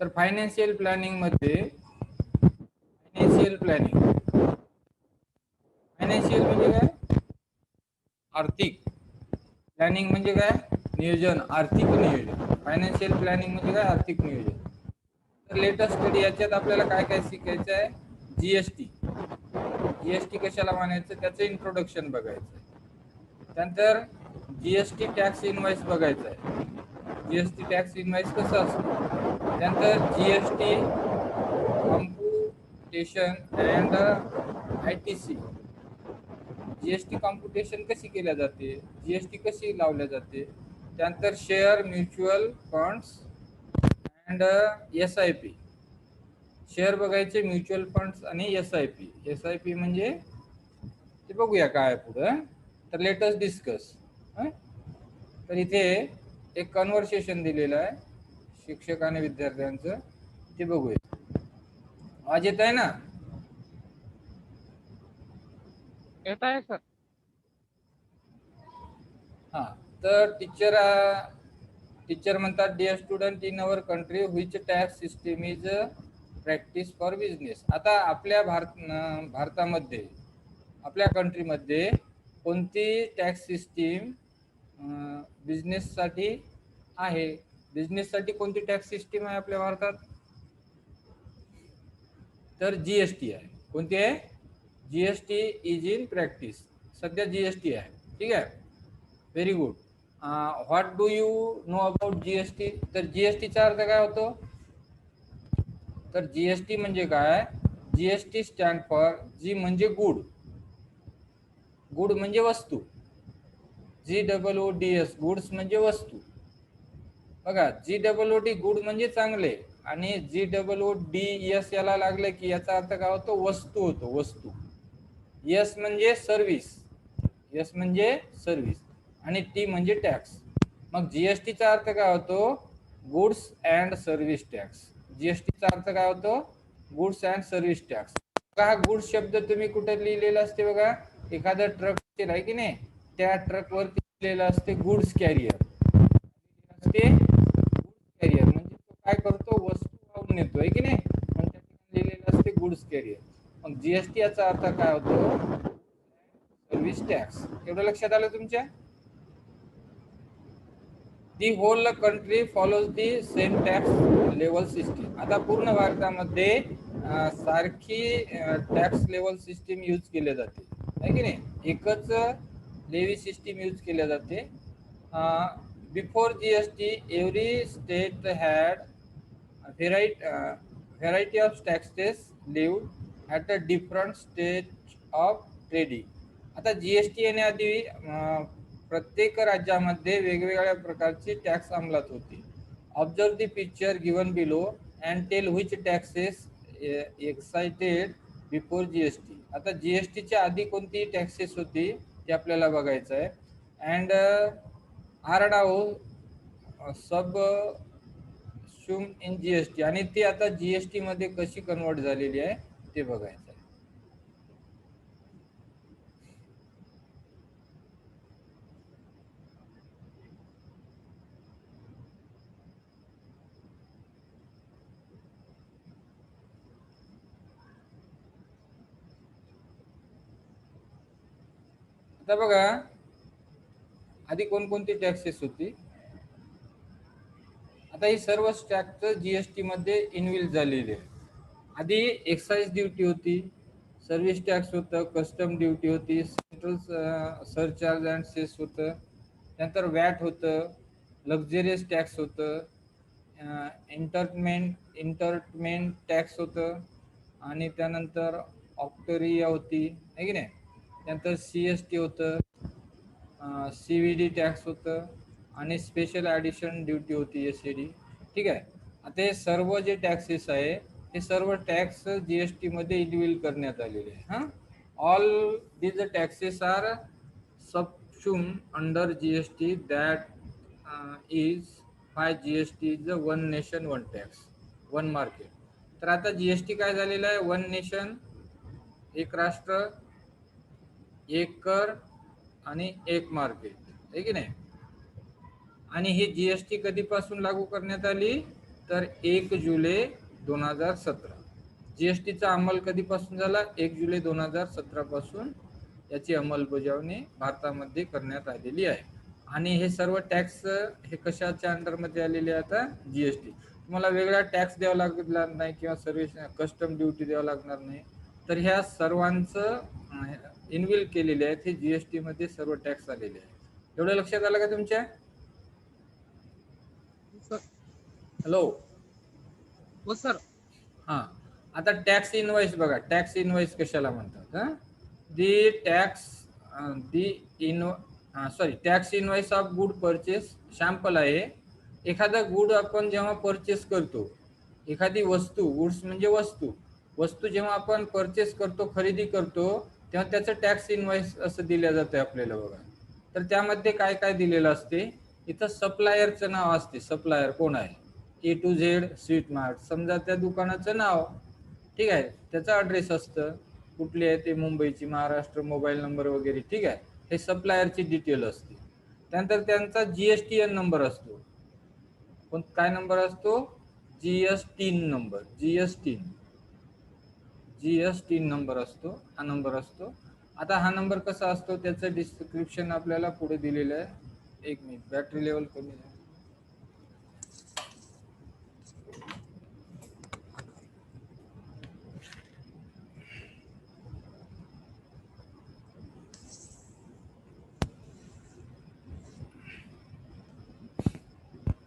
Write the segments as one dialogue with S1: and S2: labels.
S1: तर financial planning मध्ये financial planning financial म्हणजे काय? आर्थिक. प्लॅनिंग म्हणजे काय? नियोजन, आर्थिक नियोजन. फायनान्शियल प्लॅनिंग म्हणजे काय? आर्थिक नियोजन. तर लेटेस्ट स्टडी याच्यात आपल्याला काय काय शिकायचं आहे? जीएसटी. जीएसटी कशाला म्हणायचं त्याचं इंट्रोडक्शन बघायचं. त्यानंतर जीएसटी टॅक्स इनवाइस बघायचं आहे. जीएसटी टॅक्स इनवाइस कसं असतं. त्यानंतर GST computation and ITC. GST computation कशी केल्या जाते, जीएसटी कशी लावल्या जाते. त्यानंतर share mutual funds and SIP. Share बघायचे, म्युच्युअल फंड्स आणि SIP. SIP म्हणजे ते बघूया काय पुढं. तर लेटस्ट डिस्कस. तर इथे एक कन्व्हर्सेशन दिलेलं आहे शिक्षक आणि विद्यार्थ्यांचं, ते बघूया. आवाज येत आहे ना?
S2: येत आहे सर.
S1: हा. तर टीचर म्हणतात, dear student, in our country which tax system is practice for business. आता आपल्या भारतामध्ये, आपल्या कंट्रीमध्ये कोणती टॅक्स सिस्टीम बिझनेससाठी आहे? बिझनेससाठी कोणती टॅक्स सिस्टीम आहे आपल्या भारतात? तर जीएसटी आहे. कोणती आहे? GST is in practice. सध्या जीएसटी आहे. ठीक आहे, very good. What do you know about GST? तर जीएसटीचा अर्थ काय होतो? तर जीएसटी म्हणजे काय? जीएसटी स्टँड फॉर, जी म्हणजे गुड. गुड म्हणजे वस्तू. GOODS, गुड्स म्हणजे वस्तू. बघा, GOOD गुड म्हणजे चांगले, आणि GOODS याला लागले की याचा अर्थ काय होतो? वस्तू होतो, वस्तू. एस म्हणजे सर्व्हिस, एस म्हणजे सर्व्हिस, आणि टी म्हणजे टॅक्स. मग जीएसटीचा अर्थ काय होतो? Goods and service tax. जीएसटीचा अर्थ काय होतो? Goods and service tax. हा गुड्स शब्द तुम्ही कुठे लिहिलेला असते बघा? एखादा ट्रक आहे की नाही, त्या ट्रक वरती लिहिलेलं असते गुड्स कॅरियर. असते गुड्स कॅरियर म्हणजे तो काय करतो? वस्तू वाहून नेतो, आहे की नाही, पण त्या ठिकाणी लिहिलेलं असते गुड्स कॅरियर. मग जीएसटी याचा अर्थ काय होतो? Service tax. एवढं लक्षात आलं तुमच्या? The whole country follows the same tax level system. आता पूर्ण भारतामध्ये सारखी टॅक्स लेवल सिस्टीम यूज केली जाते, आहे की नाही? एकच लेवी सिस्टीम यूज केल्या जाते. Before GST every state had variety of taxes lived at a different stage of trading. आता जीएसटी येण्याआधी प्रत्येक राज्यामध्ये वेगवेगळ्या प्रकारची टॅक्स अंमलात होती. Observe the picture given below and tell which taxes excited before GST. आता जीएसटीच्या आधी कोणती टॅक्सेस होती ते आपल्याला बघायचं आहे. And are now subsumed in GST, आणि ती आता जीएसटी मध्ये कशी कन्वर्ट झालेली आहे ते बघायचं आहे. आता बघा, आधी कोणकोणती टॅक्सेस होती. आता ही सर्व टॅक्स जीएसटी मध्ये इनविल झालेली आहे. आधी एक्साइज ड्युटी होती, सर्व्हिस टॅक्स होतं, कस्टम ड्युटी होती, सेंट्रल सरचार्ज अँड सेस होतं, त्यानंतर वॅट होतं, लक्झरियस टॅक्स होतं, इंटरमेंट टॅक्स होतं, आणि त्यानंतर ऑक्टोरिया होती, आहे की नाही. त्यानंतर CST होतं, CVD टॅक्स होतं, आणि स्पेशल ॲडिशन ड्युटी होती, SAD. ठीक आहे. आता हे सर्व जे टॅक्सेस आहे हे सर्व टॅक्स जीएसटी मध्ये इन्व्हिल करण्यात आलेले आहे. हां, all these taxes are subsumed under GST that is why GST is the one nation one tax, one market. तर आता जीएसटी काय झालेलं आहे? वन नेशन, एक राष्ट्र, एक कर आणि एक मार्केट, आहे की नाही. आणि ही जीएसटी कधीपासून लागू करण्यात आली? तर 1 जुलै 2017. जीएसटीचा अंमल कधीपासून झाला? 1 जुलै 2017 पासून याची अंमलबजावणी भारतामध्ये करण्यात आलेली आहे. आणि हे सर्व टॅक्स हे कशाच्या अंडरमध्ये आलेले आहे आता? जीएसटी. तुम्हाला वेगळा टॅक्स द्यावा लागणार नाही किंवा सर्व्हिस कस्टम ड्युटी द्यावं लागणार नाही. तर ह्या सर्वांचं इनबिल्ड केलेले आहेत, हे जीएसटी मध्ये सर्व टॅक्स आलेले आहेत. एवढं लक्षात आलं का तुमच्या?
S2: सर.
S1: हॅलो.
S2: हो सर.
S1: हा, आता टॅक्स इनवॉइस बघा. टॅक्स इनवॉइस कशाला म्हणतात? The tax the in sorry tax invoice of good purchase sample आहे. एखादा गुड आपण जेव्हा परचेस करतो, एखादी वस्तू, गुड्स म्हणजे वस्तू जेव्हा आपण परचेस करतो, खरेदी करतो, तेव्हा त्याचं टॅक्स इनवॉइस असं दिलं जातं आपल्याला बघा. तर त्यामध्ये काय काय दिलेलं असते? इथं सप्लायरचं नाव असते. सप्लायर कोण आहे? A to Z sweet mart, समजा त्या दुकानाचं नाव, ठीक आहे, त्याचा ॲड्रेस असतं, कुठली आहे ते, मुंबईची, महाराष्ट्र, मोबाईल नंबर वगैरे, ठीक आहे, हे सप्लायरची डिटेल असते. त्यानंतर त्यांचा GSTN नंबर असतो. काय नंबर असतो? GSTN number. GSTN नंबर असतो, हा नंबर असतो. आता हा नंबर कसा असतो त्याचं डिस्क्रिप्शन आपल्याला पुढे दिलेलं आहे. एक मिनिट, बॅटरी लेवल कमी आहे.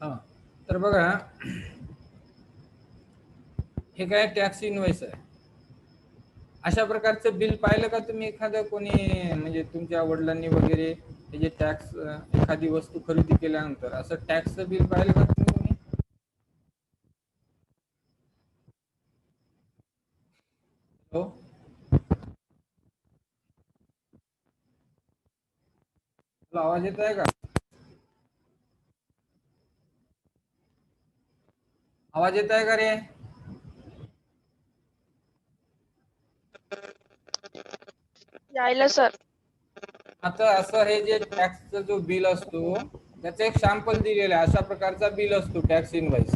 S1: हा, तर बघा, हे काय टॅक्स इनवॉइस आहे. अशा प्रकारचं बिल पाहिलं का तुम्ही? एखादं कोणी म्हणजे तुमच्या वडिलांनी वगैरे हे जे टॅक्स, एखादी वस्तू खरेदी केल्यानंतर असं टॅक्सचं बिल पाहिलं का तुम्ही कोणी? हो, तुला आवाज येत आहे का? आवाज येत आहे का रे?
S3: यायला सर.
S1: आता असं हे जे टॅक्सचा जो बिल असतो त्याचं एक सॅम्पल दिलेलं आहे. अशा प्रकारचा बिल असतो टॅक्स इनवॉइस.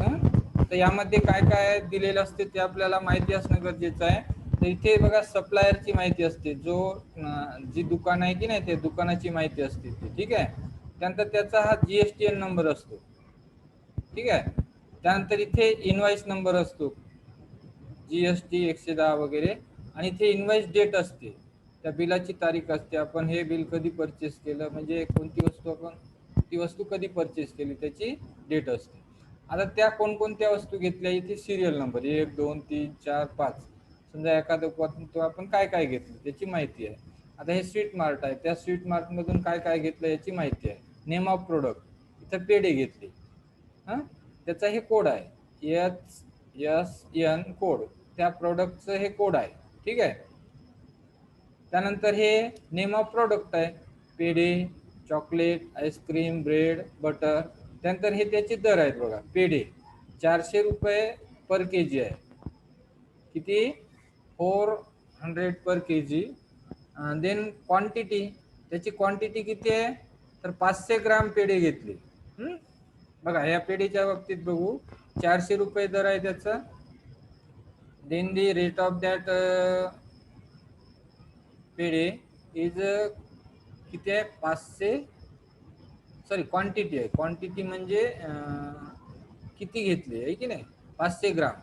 S1: तर यामध्ये काय काय दिलेलं असते ते आपल्याला माहिती असणं गरजेचं आहे. तर इथे बघा, सप्लायरची माहिती असते, जो जी दुकान आहे की नाही ते दुकानाची माहिती असते, ठीक आहे. त्यानंतर त्याचा हा GSTN नंबर असतो, ठीक आहे. त्यानंतर इथे इनवॉइस नंबर असतो, GST 110 वगैरे. आणि इथे इनवॉइस डेट असते, त्या बिलाची तारीख असते, आपण हे बिल कधी परचेस केलं, म्हणजे कोणती वस्तू आपण, ती वस्तू कधी परचेस केली त्याची डेट असते. आता त्या कोणकोणत्या वस्तू घेतल्या, इथे सिरियल नंबर 1 2 3 4 5, समजा एखादं तो आपण काय काय घेतलं त्याची माहिती आहे. आता हे स्वीट मार्ट आहे, त्या स्वीट मार्ट मधून काय काय घेतलं याची माहिती आहे. नेम ऑफ प्रोडक्ट, इथं पेढे घेतली, हा, त्याचा हे कोड आहे, HSN कोड, त्या प्रोडक्टचं हे कोड आहे, ठीक आहे. त्यानंतर हे नेम ऑफ प्रोडक्ट आहे, पेढे, चॉकलेट, आईस्क्रीम, ब्रेड, बटर. त्यानंतर हे त्याचे दर आहेत बघा. पेढे 400 रुपये पर केजी आहे. किती? 400 पर केजी. देन क्वांटिटी, त्याची क्वांटिटी किती आहे? तर 500 ग्राम पेढे घेतले. बघा, या पेढीच्या बाबतीत बघू, 400 रुपये दर आहे त्याचा. Then the rate of that pedhe is किती आहे? 500, सॉरी क्वांटिटी आहे. क्वांटिटी म्हणजे किती घेतली आहे की नाही, 500 ग्राम.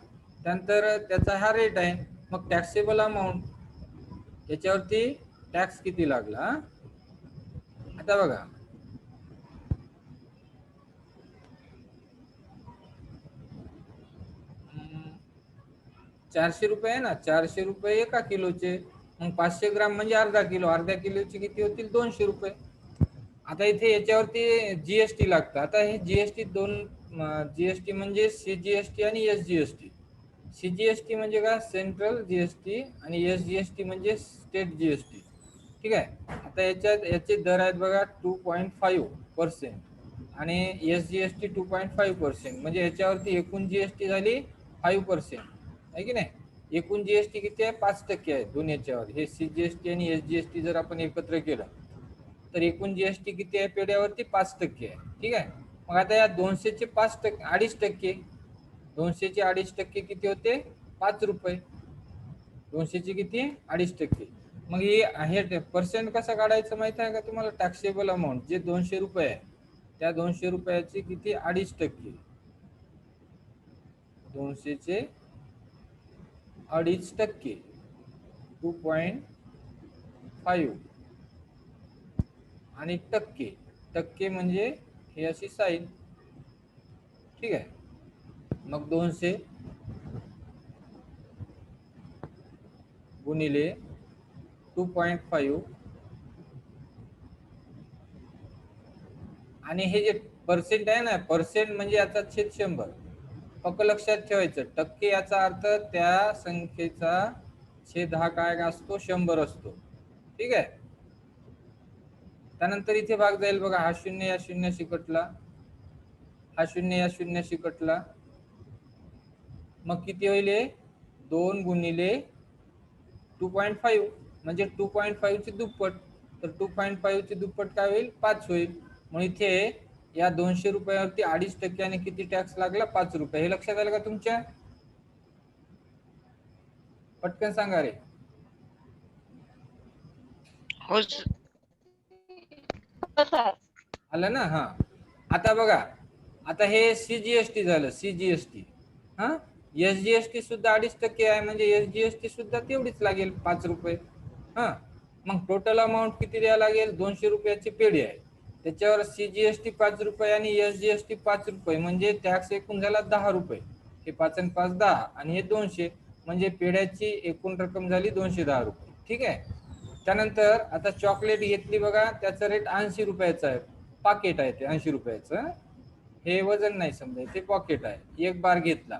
S1: त्यानंतर त्याचा हा रेट आहे. मग टॅक्सेबल अमाऊंट, याच्यावरती टॅक्स किती लागला. आता बघा, 400 रुपये आहे ना, 400 रुपये एका किलोचे, मग 500 ग्राम म्हणजे अर्धा किलो, अर्ध्या किलोचे किती होतील? 200 रुपये. आता इथे याच्यावरती जीएसटी लागतं. आता हे जीएसटी दोन, जीएसटी म्हणजे CGST आणि SGST. CGST म्हणजे काय? Central GST. आणि SGST म्हणजे स्टेट जीएसटी, ठीक आहे. आता याचे दर आहेत बघा, 2.5% आणि SGST 2.5%, म्हणजे याच्यावरती एकूण जीएसटी झाली 5%, आहे की नाही. एकूण जीएसटी किती आहे? 5% आहे दोन याच्यावर. हे CGST आणि SGST जर आपण एकत्र केलं तर एकूण जीएसटी किती आहे? पेढ्यावरती 5% आहे, ठीक आहे. मग आता या 200चे 5%, 2.5%, 200चे 2.5% किती होते? 5 रुपये. 200चे किती? 2.5%. मग हे पर्सेंट कसा काढायचं माहिती आहे का तुम्हाला? टॅक्सेबल अमाऊंट जे 200 रुपये आहे त्या 200 रुपयाची किती? 2.5%. 200चे 2.5%, 2.5 आणि टक्के. टक्के म्हणजे हे अशी साईन. ठीक आहे. मग 200 गुणिले 2.5 आणि हे जे पर्सेंट आहे ना, पर्सेंट म्हणजे याचा छेद 100. फक्त लक्षात ठेवायचं, टक्के याचा अर्थ त्या संख्येचा छेद हा काय असतो? 100 असतो. ठीक आहे. त्यानंतर इथे भाग जाईल बघा, हा 0 या 0शी कटला, हा 0 या 0शी कटला. मग किती होईल? 2 गुणिले 2.5 म्हणजे 2.5 ची दुप्पट. तर 2.5 ची दुप्पट काय होईल? 5 होईल. मग इथे या 200 रुपयावरती 2.5%ने किती टॅक्स लागला? 5 रुपये. हे लक्षात आलं का तुमच्या? पटकन सांगा रे.
S3: हो सर.
S1: आलं ना? हा. आता बघा, आता हे CGST झालं, CGST. हा, SGST सुद्धा 2.5% आहे, म्हणजे SGST सुद्धा तेवढीच लागेल, 5 रुपये. हा, मग टोटल अमाऊंट किती द्यायला लागेल? 200 रुपयाची पेढी आहे, त्याच्यावर CGST 5 रुपये आणि SGST 5 रुपये, म्हणजे टॅक्स एकूण झाला 10 रुपये. हे 5 आणि 5 10 आणि हे 200, म्हणजे पेढ्याची एकूण रक्कम झाली 210 रुपये. ठीक आहे. त्यानंतर आता चॉकलेट घेतली बघा, त्याचा रेट 80 रुपयाचा आहे. पाकिट आहे ते 80 रुपयाचं. हे वजन नाही समजा, ते पॉकेट आहे. एक बार घेतला.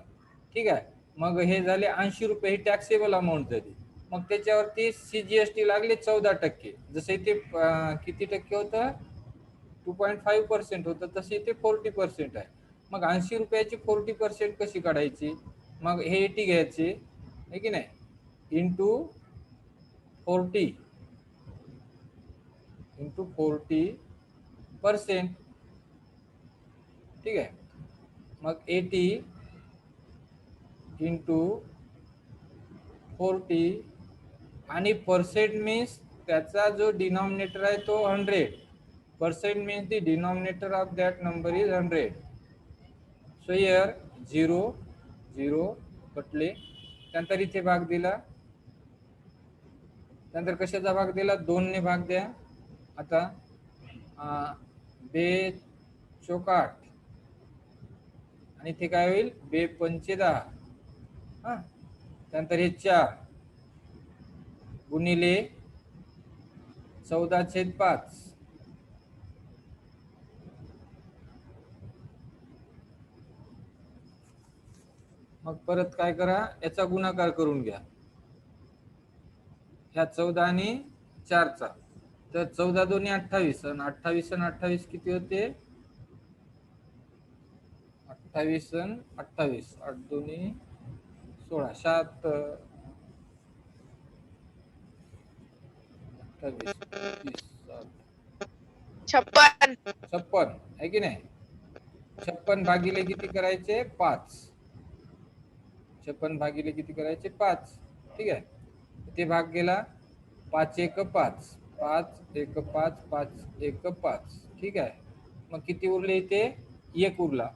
S1: ठीक आहे. मग हे झाले 80 रुपये, ही टॅक्सेबल अमाऊंट झाली. मग त्याच्यावरती CGST लागले 14%. जसं इथे किती टक्के होतं? 2.5% होतं, तसे इथे 40% आहे. मग 80 रुपयाची 40% कशी काढायची? मग हे 80 घ्यायचे आहे की नाही, इंटू 40 इंटू 40%. ठीक आहे. मग 80 इंटू 40 आणि पर्सेंट मीन्स त्याचा जो डिनॉमिनेटर आहे तो 100. Percent means the denominator of that number is 100. So here 0 0 कटले. त्यानंतर इथे भाग दिला, त्यानंतर कशाचा भाग दिला? 2 ने भाग द्या. आता 2 चोक 8 आणि इथे काय होईल? 2 पंचे 10. हा, त्यानंतर हे 4 गुणिले 14/5. मग परत काय करा? याचा गुणाकार करून घ्या, ह्या 14 आणि 4चा. तर 14 दोन्ही 28 आणि 28 आणि 28 किती होते? 28 आणि 28, 8 दोन्ही 16, 7 28 30
S3: 56.
S1: 56 आहे की नाही? 56 भागिले किती करायचे? 5. 56 भागिले किती करायचे? 5. ठीक आहे. इथे भाग गेला, 5 1 5, 5 1 5, 5 1 5. ठीक आहे. मग किती उरले? इथे 1 उरला.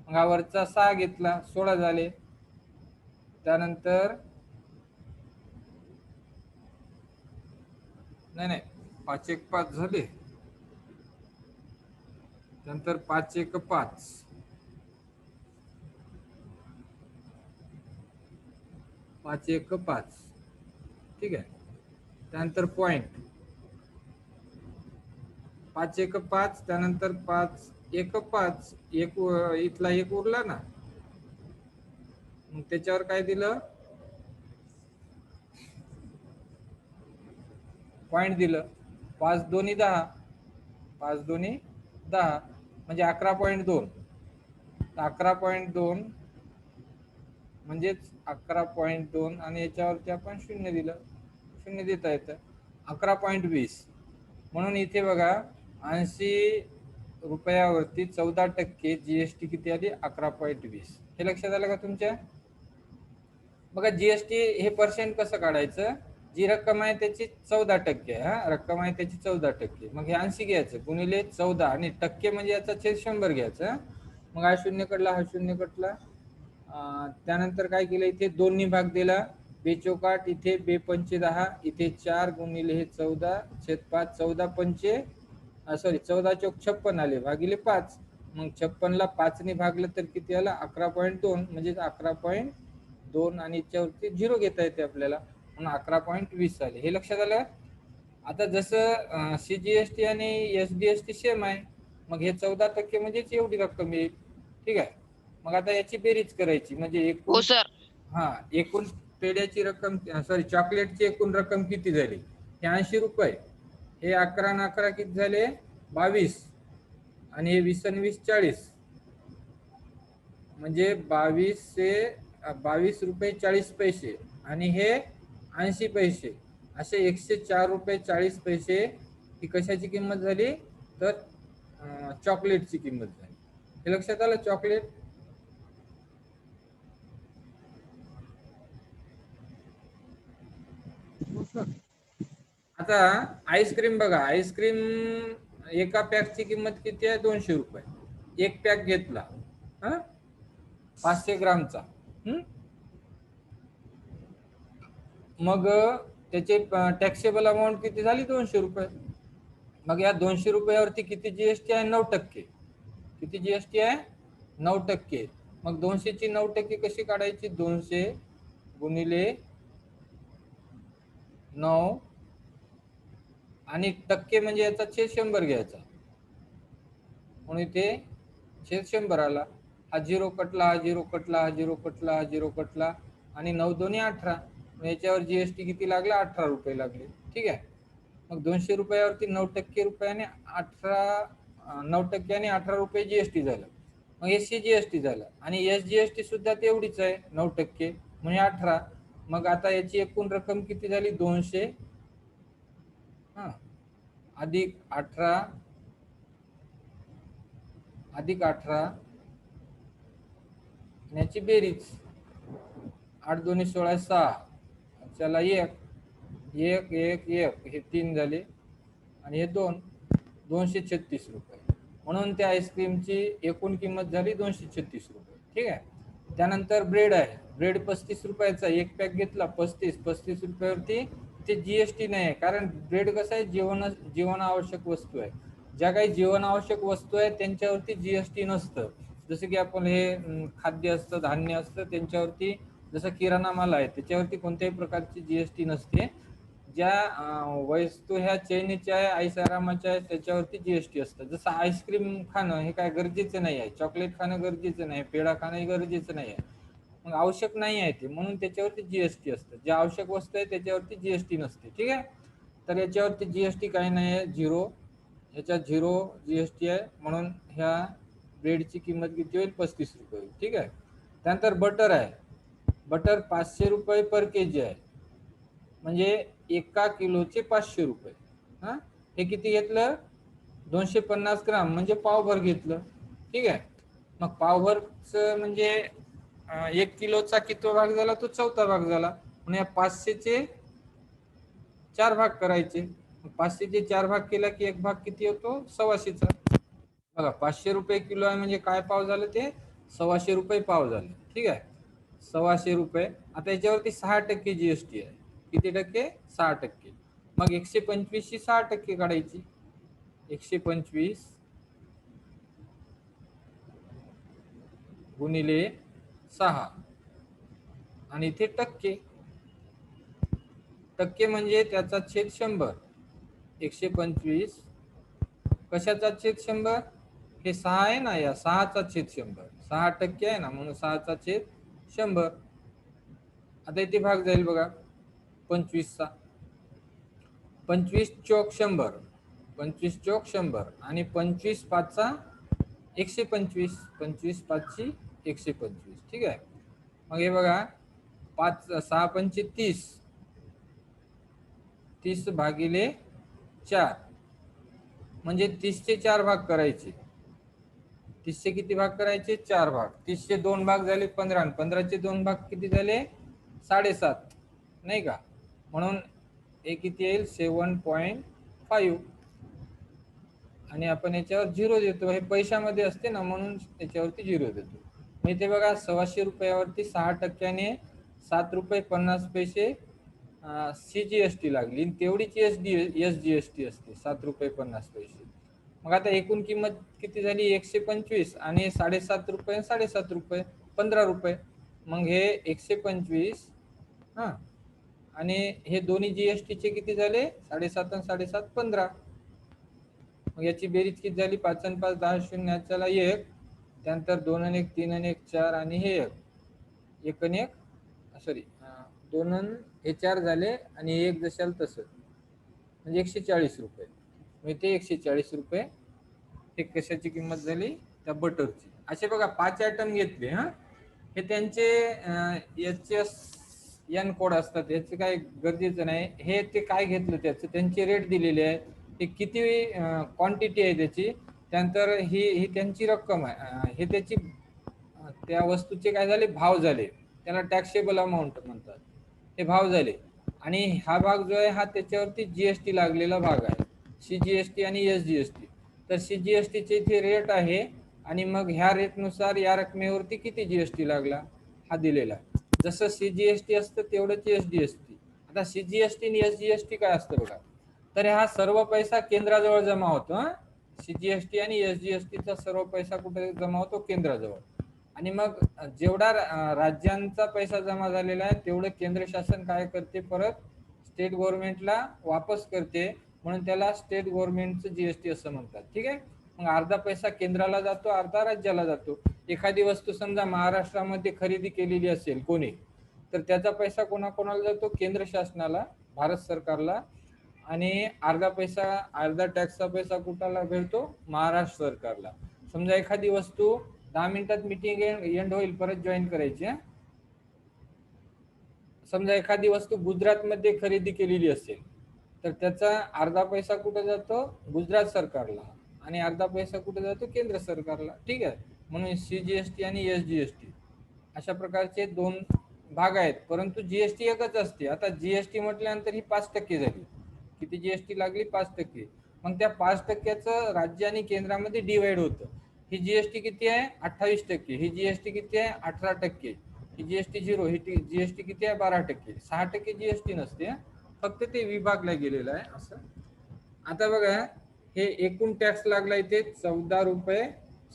S1: मग हा वरचा 6 घेतला, 16 झाले. त्यानंतर नाही 5 1 5 झाले. नंतर 5 1 5, 5 1 5. ठीक आहे. त्यानंतर पॉइंट 5 1 5, त्यानंतर 5 1 5, एक इथला 1 उरला ना, मग त्याच्यावर काय दिलं? पॉइंट दिलं. 5 दोन्ही 10, 5 दोन्ही 10 म्हणजे 11.2. 11.2 म्हणजेच 11.2 आणि याच्यावरती आपण 0 दिलं, 0 देता येतं. 11.20. म्हणून इथे बघा 80 रुपयावरती 14% GST किती आली? 11.20. हे लक्षात आलं का तुमच्या? बघा जीएसटी हे पर्सेंट कसं काढायचं, जी रक्कम आहे त्याची 14% आहे, हा रक्कम आहे त्याची 14%, मग हे 80 घ्यायचं गुणिले 14 आणि टक्के म्हणजे याचा छेद 100 घ्यायचं. मग हा शून्य कटला, हा शून्य कटला. त्यानंतर काय केलं, इथे 2 भाग दिला, बेचोकाट, इथे 2×5 = 10, इथे 4 गुणिले हे 14 छेद 5, 14 चौक 56 आले भागिले 5. मग 56 ला 5 ने भागलं तर किती आला, 11.2, म्हणजे 11.2 आणि याच्यावरती 0 घेता येते आपल्याला, म्हणून 11.20 आले. हे लक्षात आलं? आता जसं सीजीएसटी आणि एसडीएसटी सेम आहे, मग हे 14% म्हणजेच एवढी रक्कम येईल. ठीक आहे. मग आता याची बेरीज करायची, म्हणजे एकूण,
S3: हो सर.
S1: एकूण पेढ्याची रक्कम, सॉरी चॉकलेटची एकूण रक्कम किती झाली, हे 80 रुपये. हे 11 आणि 11 किती झाले, 22, आणि हे 20 आणि 20 40, म्हणजे 22 रुपये 40 पैसे, आणि हे 80 पैसे, असे 104 रुपये 40 पैसे ही कशाची किंमत झाली, तर चॉकलेटची किंमत झाली. हे लक्षात आलं? चॉकलेट.
S2: हो सर.
S1: आता आईस्क्रीम बघा, आईस्क्रीम एका पॅकची किंमत किती आहे, 200 रुपये. एक पॅक घेतला, 500 ग्रामचा, मग त्याचे टॅक्सेबल अमाऊंट किती झाली, 200 रुपये. मग या 200 रुपयावरती किती जीएसटी आहे, 9%. किती जीएसटी आहे, 9%. मग 200 ची 9% कशी काढायची, 200 गुणिले 9, आणि टक्के म्हणजे याचा छेद 100 घ्यायचा, म्हणून इथे छेद 100 आला. हा 0 कटला, हा 0 कटला, हा 0 कटला, हा 0 कटला, आणि 9 2 18, याच्यावर जीएसटी किती लागला, 18 रुपये लागले. ठीक आहे. मग 200 रुपयावरती 9% रुपयाने 9% आणि 18 रुपये जीएसटी झालं. मग हे सीजीएसटी झालं, आणि एसजीएसटी सुद्धा तेवढीच आहे, 9% म्हणजे 18. मग आता याची एकूण रक्कम किती झाली, 200 अधिक 18 अधिक 18, याची बेरीज 8 2 16 6, चला 1 1 1 1, हे 3 झाले, आणि हे 2, 236 रुपये. म्हणून त्या आईस्क्रीमची एकूण किंमत झाली 236 रुपये. ठीक आहे. त्यानंतर ब्रेड आहे, ब्रेड 35 रुपयाचा, एक पॅक घेतला, 35 रुपयावरती ते जीएसटी नाही आहे, कारण ब्रेड कसं आहे, जीवन आवश्यक वस्तू आहे. ज्या काही जीवन आवश्यक वस्तू आहे त्यांच्यावरती जीएसटी नसतं. जसं की आपण हे खाद्य असतं, धान्य असतं, त्यांच्यावरती, जसं किराणा माल आहे त्याच्यावरती कोणत्याही प्रकारची जीएसटी नसते. ज्या वस्तू ह्या चैनीच्या आहे, ऐषारामाच्या आहे, त्याच्यावरती जीएसटी असतं. जसं आईस्क्रीम खाणं हे काय गरजेचं नाही आहे, चॉकलेट खाणं गरजेचं नाही, पेढा खाणं हे गरजेचं नाही आहे, मग आवश्यक नाही आहे ते, म्हणून त्याच्यावरती जीएसटी असतं. ज्या आवश्यक वस्तू आहे त्याच्यावरती जीएसटी नसते. ठीक आहे. तर याच्यावरती जीएसटी काही नाही आहे, 0. ह्याच्यात 0 जीएसटी आहे, म्हणून ह्या ब्रेडची किंमत किती होईल, 35 रुपये होईल. ठीक आहे. त्यानंतर बटर आहे, बटर 500 रुपये पर केजी आहे, म्हणजे 1 किलोचे 500 रुपये. हे किती घेतलं, 250 ग्राम, म्हणजे पावभर घेतलं. ठीक आहे. मग पावभरचं म्हणजे 1 किलोचा किती भाग झाला, तो 4था भाग झाला. म्हणून या 500चे 4 भाग करायचे. 500चे 4 भाग केला की एक भाग किती होतो, 125चा. बघा 500 रुपये किलो आहे, म्हणजे काय पाव झालं, ते 125 रुपये पाव झाले. ठीक आहे. 125 रुपये. आता याच्यावरती 6% जीएसटी आहे. किती टक्के, 6%. मग 125 ची 6% काढायची, 125 गुणिले 6, आणि इथे टक्के, टक्के म्हणजे त्याचा छेद 100. 125 कशाचा छेद 100, हे 6 आहे ना, या 6चा छेद 100, 6% आहे ना, म्हणून 6चा छेद 100. आता इथे भाग जाईल बघा, 25चा, 25 चौक 100, 25 चौक 100, आणि 25 5चा 125, 25 5ची 125. ठीक आहे. मग हे बघा, 5 6 5 30, 30 भागिले 4, म्हणजे 30चे 4 भाग करायचे. 30चे किती भाग करायचे? 4 भाग. 30चे 2 भाग झाले 15 आणि 15चे 2 भाग किती झाले? 7.5 नाही का? म्हणून हे किती येईल? 7.5 आणि आपण याच्यावर 0 देतो. हे पैशामध्ये असते ना म्हणून याच्यावरती 0 देतो. मग इथे बघा 1,600 रुपयावरती 6% 7 रुपये 50 पैसे CGST लागली. तेवढीच SGST असते 7 रुपये 50 पैसे. मग आता एकूण किंमत किती झाली? 125 आणि 7.5 रुपये 7.5 रुपये 15 रुपये. मग हे 125 हा आणि हे दोन्ही GSTचे किती झाले? 7.5 आणि 7.5 15. मग याची बेरीज किती झाली? 5 आणि 5 10 0 चला 1, त्यानंतर 2 आणि 1 3 आणि 1 4 आणि हे 1 आणि 1 सॉरी 2 आणि हे 4 झाले आणि 1 जशाल तसं म्हणजे 140 रुपये. मग ते 140 रुपये हे कशाची किंमत झाली? त्या बटरची. असे बघा 5 आयटम घेतले हा. हे त्यांचे HSN कोड असतात, याचे काय गरजेचं नाही. हे ते काय घेतलं त्याचं त्यांचे रेट दिलेले आहे, ते किती क्वांटिटी आहे त्याची, त्यानंतर ही त्यांची रक्कम आहे, हे त्याची त्या वस्तूचे काय झाले? भाव झाले. त्याला टॅक्सेबल अमाऊंट म्हणतात. हे भाव झाले आणि हा भाग जो आहे हा त्याच्यावरती GST लागलेला भाग आहे, CGST आणि SGST. तर CGSTचे इथे रेट आहे आणि मग ह्या रेटनुसार या रकमेवरती किती GST लागला हा दिलेला. जसं CGST असतं तेवढंच SGST. आता CGST आणि SGST काय असतं बघा. तर हा सर्व पैसा केंद्राजवळ जमा होतो. CGST आणि SGSTचा सर्व पैसा कुठे जमा होतो? केंद्राजवळ. आणि मग जेवढा राज्यांचा पैसा जमा झालेला आहे तेवढं केंद्र शासन काय करते? परत स्टेट गव्हर्नमेंटला वापस करते, म्हणून त्याला स्टेट गव्हर्नमेंटचं GST असं म्हणतात. ठीक आहे. मग अर्धा पैसा केंद्राला जातो, अर्धा राज्याला जातो. एखादी वस्तू समजा महाराष्ट्रामध्ये खरेदी केलेली असेल कोणी, तर त्याचा पैसा कोणाकोणाला जातो? केंद्र शासनाला, भारत सरकारला. आणि अर्धा टॅक्सचा पैसा कुठाला भेटतो? महाराष्ट्र सरकारला. समजा एखादी वस्तू 10 मिनिटात मीटिंग एंड होईल, परत जॉईन करायची. समजा एखादी वस्तू गुजरातमध्ये खरेदी केलेली असेल तर त्याचा अर्धा पैसा कुठे जातो? गुजरात सरकारला आणि अर्धा पैसा कुठे जातो? केंद्र सरकारला. ठीक आहे. म्हणून CGST आणि SGST अशा प्रकारचे 2 भाग आहेत, परंतु GST एकच असते. आता GST म्हटल्यानंतर ही 5% झाली. किती GST लागली? 5%. मग त्या 5%चं राज्य आणि केंद्रामध्ये डिवाइड होतं. ही GST किती आहे? 28%. ही GST किती आहे? 18%. ही GST 0. ही GST किती आहे? 12%. 6% GST नसते, फक्त ते विभागला गेलेलं आहे असं. आता बघा हे एकूण टॅक्स लागला इथे 14 रुपये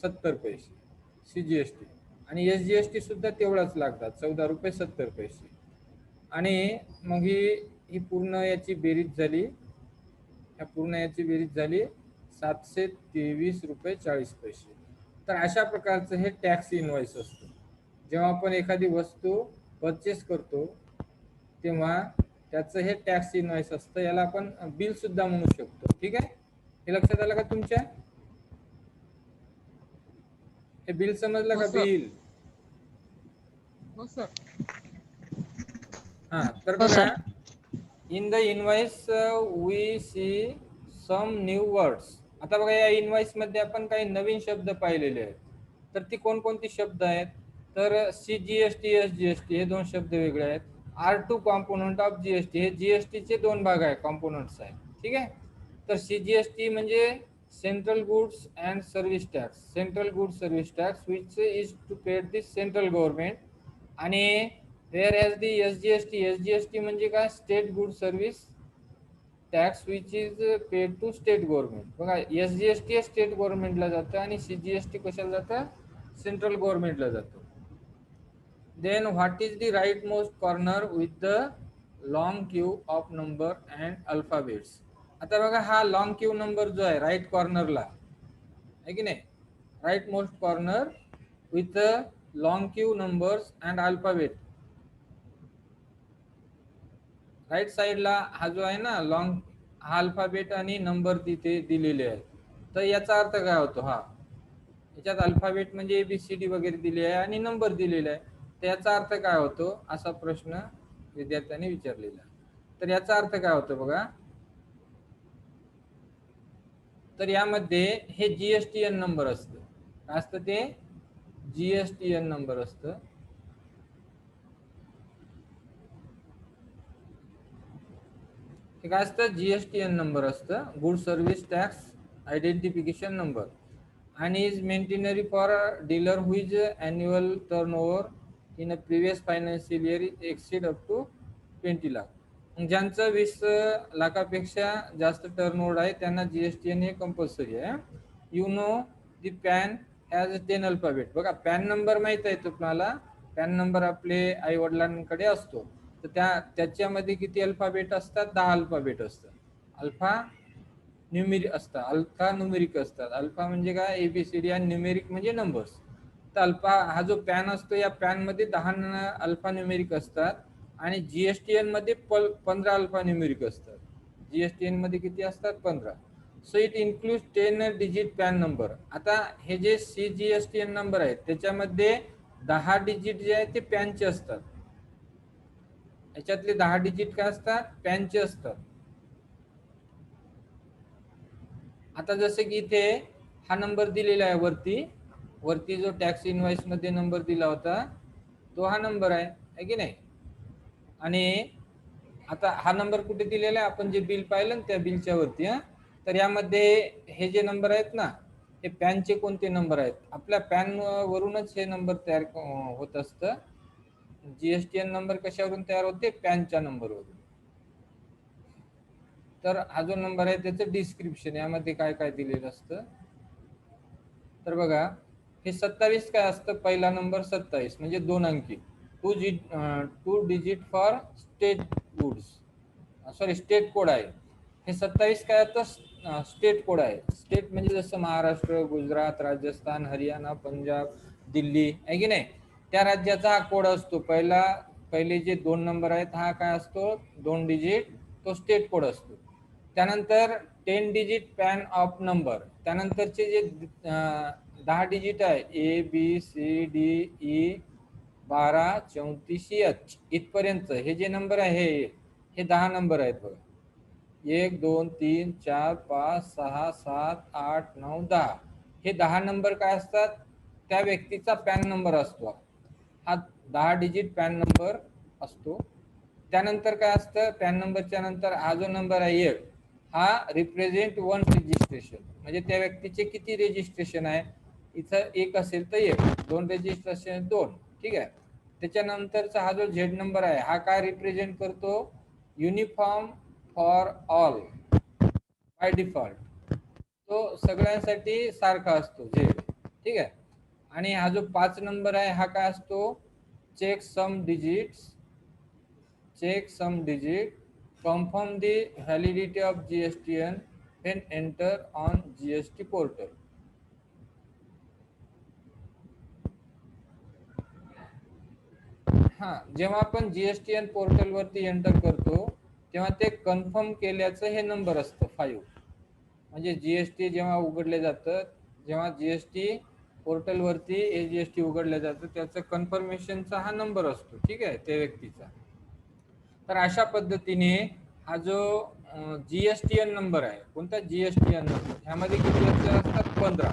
S1: 70 पैसे CGST आणि SGST सुद्धा तेवढाच लागतात 14 रुपये 70 पैसे. आणि मग ही पूर्ण याची बेरीज झाली, या पूर्ण याची बेरीज झाली 723 रुपये 40 पैसे. तर अशा प्रकारचं हे टॅक्स इनवॉइस असतं. जेव्हा आपण एखादी वस्तू परचेस करतो तेव्हा त्याचं हे टॅक्स इनवॉइस असतं. याला आपण बिल सुद्धा म्हणू शकतो. ठीक आहे. हे लक्षात आलं का तुमच्या? हे बिल समजलं
S2: हो
S1: का?
S2: सर.
S1: बिल.
S2: हो सर.
S1: हा तर
S3: हो
S1: बघा,
S3: sir.
S1: In the invoice we see some new words. आता बघा या इनवॉइस मध्ये आपण काही नवीन शब्द पाहिलेले आहेत. तर ती कोणकोणती शब्द आहेत? तर CGST SGST हे 2 शब्द वेगळे आहेत. R2 कॉम्पोनंट ऑफ GST हे GST चे 2 भाग आहे, कॉम्पोनंट्स आहेत. ठीक आहे. तर CGST म्हणजे central goods and service tax, central goods service tax which is to paid this central government. आणि वेअर एज दी SGST म्हणजे काय? State good service tax which is paid to state government. बघा SGST state गव्हर्नमेंटला जातं आणि CGST कशाला जातं? Central गव्हर्नमेंटला जातं. Then what is the right most corner with the long queue of number and alphabets. आता बघा हा लॉंग क्यू नंबर जो आहे राईट कॉर्नरला आहे की नाही, right most corner with long queue numbers and alphabet. Right साइडला हा जो आहे ना लॉंग, हा अल्फाबेट आणि नंबर तिथे दिलेले आहेत. तर याचा अर्थ काय होतो? हा याच्यात अल्फाबेट म्हणजे ABCD वगैरे दिले आहे आणि नंबर दिलेला आहे. तर याचा अर्थ काय होतो असा प्रश्न विद्यार्थ्यांनी विचारलेला. तर याचा अर्थ काय होतो बघा. तर यामध्ये हे GSTN नंबर असतं. काय असतं ते GSTN नंबर असतं. हे काय असतं GSTN नंबर असतं, good service tax identification number, आणि is mandatory for dealer whose annual turnover in a previous financial year exceed up to 20 lakh. ज्यांचं 20 लाखापेक्षा जास्त टर्नओव्हर आहे त्यांना GSTN हे कंपल्सरी आहे. You know the pan has 10 alphabet. बघा पॅन नंबर माहित आहे तुम्हाला, पॅन नंबर आपले आई वडिलांकडे असतो, तर त्याच्यामध्ये किती अल्फाबेट असतात? 10 अल्फाबेट असतात. अल्फा न्यूमेरिक असतात, अल्फा न्यूमेरिक असतात. अल्फा म्हणजे काय? ABCD, आणि न्यूमेरिक म्हणजे नंबर्स. तर अल्फा हा जो पॅन असतो, या पॅन मध्ये 10 अल्फा न्यूमेरिक असतात, आणि GSTN मध्ये 15 अल्फा न्यूमेरिक असतात. GSTN मध्ये किती असतात? 15. So it include 10 digit pan number. आता हे जे CGSTN नंबर आहेत त्याच्यामध्ये 10 डिजिट जे आहेत ते पॅनचे असतात. याच्यातले 10 डिजिट काय असतात? पॅनचे असतात. आता जसं की इथे हा नंबर दिलेला आहे वरती जो टॅक्स इनवॉइस मध्ये नंबर दिला होता तो हा नंबर आहे की नाही? आणि आता हा नंबर कुठे दिलेला आहे? आपण जे बिल पाहिलं ना त्या बिलच्या वरती. तर यामध्ये हे जे नंबर आहेत ना, हे पॅनचे कोणते नंबर आहेत? आपल्या पॅन वरूनच हे नंबर तयार होत असतं. GSTN नंबर कशावरून तयार होते? पॅनच्या नंबरवरून. तर हा जो नंबर आहे त्याचं डिस्क्रिप्शन यामध्ये काय काय दिलेलं असतं. तर बघा, हे 27 काय असतं? पहिला नंबर 27 म्हणजे 2 अंकी. 2 digit for state goods, sorry state code आहे. हे 27 काय असतं? स्टेट कोड आहे. स्टेट म्हणजे जसं महाराष्ट्र, गुजरात, राजस्थान, हरियाणा, पंजाब, दिल्ली आहे की नाही, त्या राज्याचा हा कोड असतो. पहिले जे 2 नंबर आहेत हा काय असतो? 2 डिजिट, तो स्टेट कोड असतो. त्यानंतर 10 डिजिट पॅन ऑफ नंबर. त्यानंतरचे जे 10 डिजिट आहे ABCDE 12 34 H इथपर्यंत हे जे नंबर आहे हे 10 नंबर आहेत बघा. 1 2 3 4 5 6 7 8 9 10 हे 10 नंबर काय असतात? त्या व्यक्तीचा पॅन नंबर असतो. हा 10 डिजिट पॅन नंबर असतो. त्यानंतर काय असतं? पॅन नंबरच्या नंतर हा जो नंबर आहे 1, हा रिप्रेझेंट 1 रजिस्ट्रेशन. म्हणजे त्या व्यक्तीचे किती रजिस्ट्रेशन आहे? इथं 1 असेल तर 1, 2 रजिस्ट्रेशन 2. ठीक आहे. त्याच्यानंतरचा हा जो Z नंबर आहे हा काय रिप्रेझेंट करतो? Uniform for all by default. तो सगळ्यांसाठी सारखा असतो Z. ठीक आहे. आणि हा जो 5 नंबर आहे हा काय असतो? Checksum digits, confirm the validity of GSTN when enter on GST portal. हा, जेव्हा आपण GSTN पोर्टल वरती एंटर करतो तेव्हा ते कन्फर्म केल्याचं हे नंबर असतं 5. म्हणजे GST जेव्हा उघडले जातं, जेव्हा GST पोर्टल वरती GST उघडलं जातं त्याचं कन्फर्मेशनचा हा नंबर असतो. ठीक आहे, त्या व्यक्तीचा. तर अशा पद्धतीने हा जो GSTN नंबर आहे, कोणता GSTN नंबर, ह्यामध्ये किती अक्षर असतात? 15.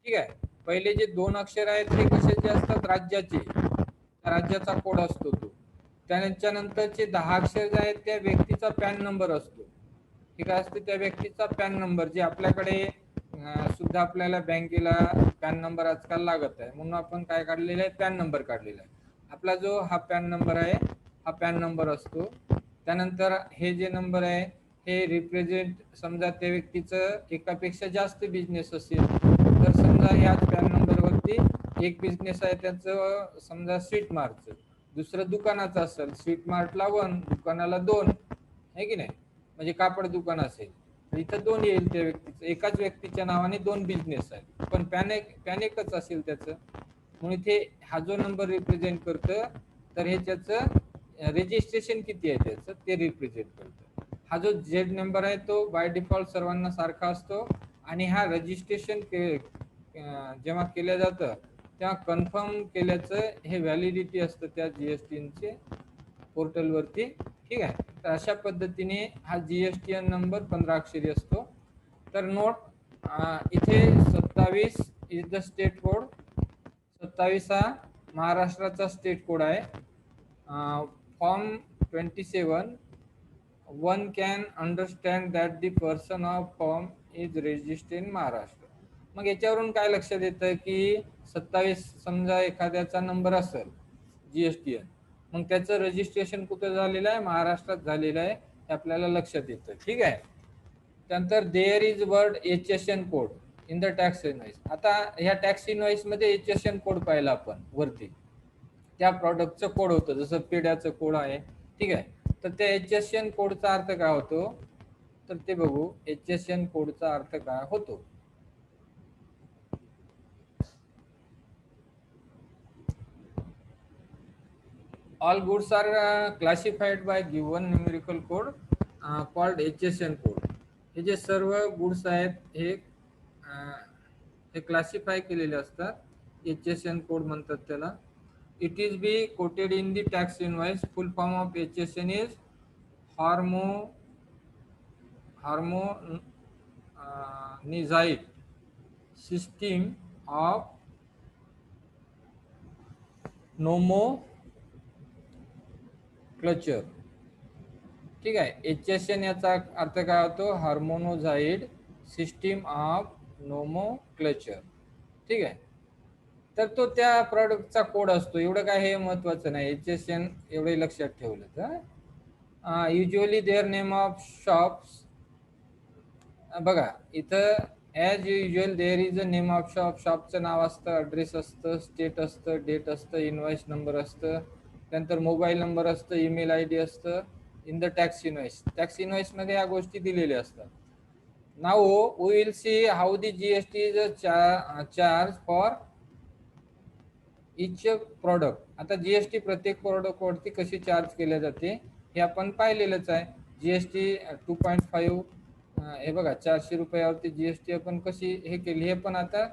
S1: ठीक आहे. पहिले जे 2 अक्षर आहेत ते कशाचे असतात? राज्याचे, राज्याचा कोड असतो तो. त्यानंतरचे 10 अक्षर जे आहेत त्या व्यक्तीचा पॅन नंबर असतो. ठीक असते त्या व्यक्तीचा पॅन नंबर, जे आपल्याकडे सुद्धा आपल्याला बँकेला पॅन नंबर आजकाल लागत आहे, म्हणून आपण काय काढलेलं आहे? पॅन नंबर काढलेला आहे. आपला जो हा पॅन नंबर आहे हा पॅन नंबर असतो. त्यानंतर हे जे नंबर आहे हे रिप्रेझेंट, समजा त्या व्यक्तीचं एकापेक्षा जास्त बिझनेस असेल तर समजा ह्याच पॅन नंबर वरती एक बिझनेस आहे त्याचं, समजा स्वीट मार्टचं, दुसरं दुकानाचं असेल, स्वीट मार्टला 1, दुकानाला 2 आहे की नाही, म्हणजे कापड दुकान असेल तर इथं 2 येईल त्या व्यक्तीचं. एकाच व्यक्तीच्या नावाने 2 बिझनेस आहेत पण पॅन एकच असेल त्याचं, म्हणून इथे हा जो नंबर रिप्रेझेंट करतं तर हे त्याचं रजिस्ट्रेशन किती आहे त्याचं ते रिप्रेझेंट करतं. हा जो Z नंबर आहे तो बाय डिफॉल्ट सर्वांना सारखा असतो, आणि हा रजिस्ट्रेशन जेव्हा केलं जातं तेव्हा कन्फर्म केल्याचं हे व्हॅलिडिटी असतं त्या GSTNचे पोर्टल वरती. ठीक आहे. तर अशा पद्धतीने हा GSTN नंबर 15 अक्षरी असतो. तर नोट, इथे 27 इज द स्टेट कोड. 27 हा महाराष्ट्राचा स्टेट कोड आहे. Form 27 one can understand that the person of form is registered in Maharashtra. मग याच्यावरून काय लक्षात येतं की 27 समजा एखाद्याचा नंबर असेल जीएसटीएन, मग त्याचं रजिस्ट्रेशन कुठं झालेलं आहे, महाराष्ट्रात झालेलं आहे, हे आपल्याला लक्षात येतं. ठीक आहे. त्यानंतर there is word HSN code in the tax invoice. आता ह्या टॅक्स इनवॉइस मध्ये HSN कोड पाहिला आपण वरती, त्या प्रॉडक्टचं कोड होतं, जसं पेढ्याचं कोड आहे. ठीक आहे. तर त्या HSN कोडचा अर्थ काय होतो, तर ते बघू. HSN कोडचा अर्थ काय होतो. All goods are classified by given numerical code called HSN code. हे जे सर्व गुड्स आहेत हे क्लासिफाय केलेले असतात, HSN कोड म्हणतात त्याला. It is be quoted in the tax invoice. Full form of HSN is harmonized system of nomenclature. ठीक आहे. HSN याचा अर्थ काय होतो, हार्मोनोझाइड सिस्टीम ऑफ नोमोक्लेचर. ठीक आहे. तर तो त्या प्रॉडक्टचा कोड असतो. एवढं काय हे महत्वाचं नाही, HSN एवढे लक्षात ठेवलं तर. Usually there name of shops. बघा इथं as usual there is a name of shop. शॉपचं नाव असतं, ॲड्रेस असतं, स्टेट असतं, डेट असतं, इनवॉइस नंबर असतं, त्यानंतर मोबाईल नंबर असतं, ईमेल ID असतं. In the tax invoice, tax invoice मध्ये या गोष्टी दिलेल्या असतात. Now we will see how the GST is charge for each product. आता GST प्रत्येक प्रॉडक्ट वरती कशी चार्ज केल्या जाते हे आपण पाहिलेलंच आहे. GST 2.5 हे बघा 400 रुपयावरती GST आपण कशी हे केली हे पण आता